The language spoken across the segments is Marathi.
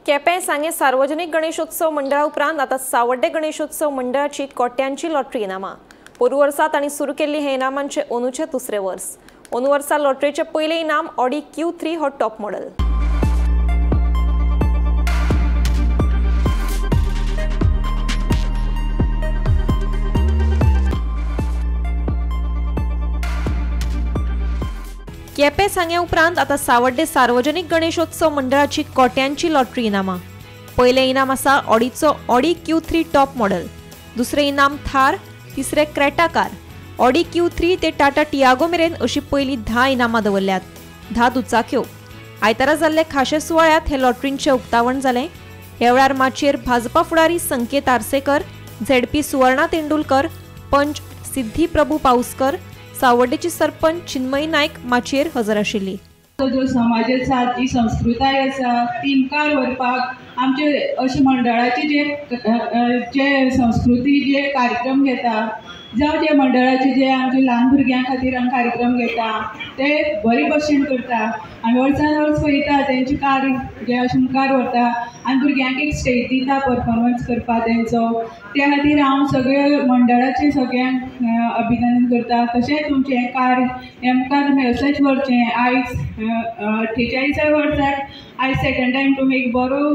केपें सांगे सार्वजनिक गणेशोत्सव मंडळा उपरांत आता सावड्डे गणेशोत्सव मंडळाची कोट्यांची लॉटरी इनामां। पोरू वर्सा तांणी सुरू केल्ली हे इनामांचे अंदूचे दुसरे वर्स। अंदू वर्सा लॉटरीचे पयले इनाम ऑडी Q3 हो टॉप मॉडेल। केपें सांगे उपरांत आता सावड्डे सार्वजनिक गणेशोत्सव मंडळाची कोट्यांची लॉटरी इनामां। पयले इनाम आसा ऑडीचो ऑडी Q3 टॉप मॉडेल, दुसरे इनाम थार, तिसरे क्रेटा कार। ऑडी Q3 ते टाटा टियागो मेरेन अशी पयली 10 इनामां दवरल्यात, 10 दुचाक्यो। आयतारा जाल्ले खाशे सुवाळ्यात हे लॉटरींचे उक्तावण जालें। ह्या वेळार माचयेर भाजपा फुडारी संकेत आरसेकर, ZP सुवर्णा तेंडुलकर, पंच सिद्धी प्रभू पाउसकर, सावड्डेची सरपंच चिन्मयी नायक माचयेर हजर आशिल्ली। जो समाजाचा जी संस्कृताय आसा ती मुखार व्हरपाक आमचे अशे मंडळाचे जे संस्कृती जे कार्यक्रम घेता जावं जे मंडळाचे जे आमचे ल्हान भुरग्यां खातीर आमी कार्यक्रम घेता ते बरे भशेन करता आनी वर्सान वर्स पळयता तेंचे कार्य जे अशें मुखार व्हरता आनी भुरग्यांक एक स्टेज दिता परफॉर्मन्स करपा तेंचो। त्या खातीर हांव सगळे मंडळाचे सगळ्यांक अभिनंदन करता। तशेंच तुमचें हें कार्य हें मुखार मेळसच व्हरचें। आयज 48 वर्साक आयज सेकंड टायम तुमी एक बरो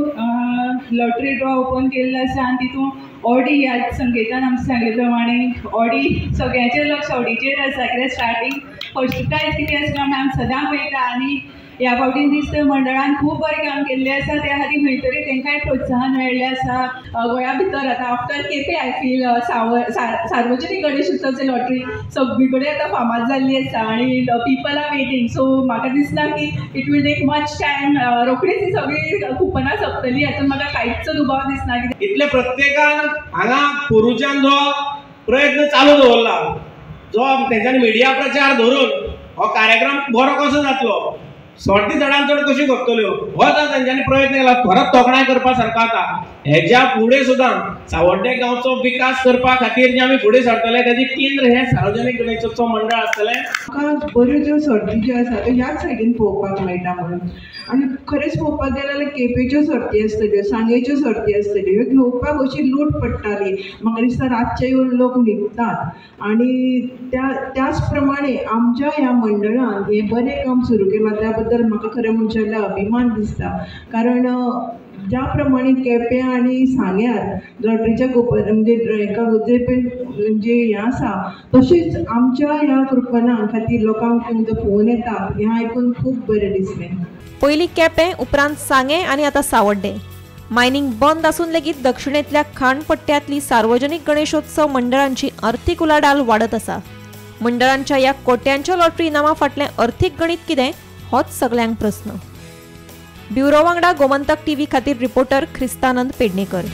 लॉटरी ड्रॉ ओपन केल्लो आसा आनी तितून ऑडी ह्या संकेतान आमचे सांगिल्ले प्रमाणे ऑडी सगळ्यांचें लक्ष ऑडीचेर आसा। कित्याक स्टार्टींग फर्स्ट प्रायज कितें आसता आमी सदां पळयता आनी ह्या फावटी दिसता मंडळान खूब बरें काम केल्लें आसा। त्या खातीर खंय तरी तांकांय प्रोत्साहन मेळ्ळें आसा। गोंया भितर आतां आफ्टर केपें आय फील सार्वजनीक गणेशोत्सवची लॉटरी सगळी कडेन आतां फामाद जाल्ली आसा आनी पीपल आर वेटिंग। सो म्हाका दिसना की it will take much time, रोखडीच ही सगळी कुपनां सोंपतलीं हातूंत म्हाका कांयच दुबाव दिसना। इतले प्रत्येकान हांगा पोरूच्यान जो प्रयत्न चालू दवरला, जो तेंच्यांनी मिडिया प्रचार धरून हो कार्यक्रम बरो कसो जातलो, सोटी चडान चड कशी करतल्यो हो जर तेंच्यांनी प्रयत्न केला परत तोखणाय करपा सारको आसा। हेच्या फुडें सुद्दां सावड्डे गांवचो विकास करपा खातीर जे आमी फुडें सरतले तेजी केंद्र हे सार्वजनीक गणेशोत्सव मंडळ आसतलें। म्हाका बऱ्यो ज्यो सर्ती ज्यो आसा त्यो ह्याच सायडीन पळोवपाक मेळटा म्हणून आनी खरेंच पळोवपाक गेल्यार जाल्यार केपेच्यो सर्ती आसतल्यो, सांगेच्यो सर्ती आसतल्यो, ह्यो घेवपाक अशी लूट पडटाली। म्हाका दिसता रातचे येवन लोक न्हिदतात आनी त्याच प्रमाणे आमच्या ह्या मंडळान हें बरें काम सुरू केलां त्या बद्दल म्हाका खरें म्हणचे जाल्यार अभिमान दिसता। कारण ज्या प्रमाणे केपें आनी सांग्यार लॉटरीच्या म्हणजे हेका म्हणजे हें आसा तशेंच आमच्या ह्या कुपनां खातीर लोकांक फोन येता हें आयकून खूब बरें दिसलें। पयलीं केपें, उपरांत सांगे आनी आतां सावड्डे। मायनिंग बंद आसून लेगीत दक्षिणेंतल्या खाणपट्ट्यांतली सार्वजनीक गणेशोत्सव मंडळांची अर्थीक उलाढाल वाडत आसा। मंडळांच्या ह्या कोट्यांच्या लॉटरी इनामां फाटलें अर्थीक गणित कितें होच सगळ्यांक प्रस्न। ब्युरो वांगडा गोमंतक TV खातीर रिपोर्टर ख्रिस्तानंद पेडणेकर।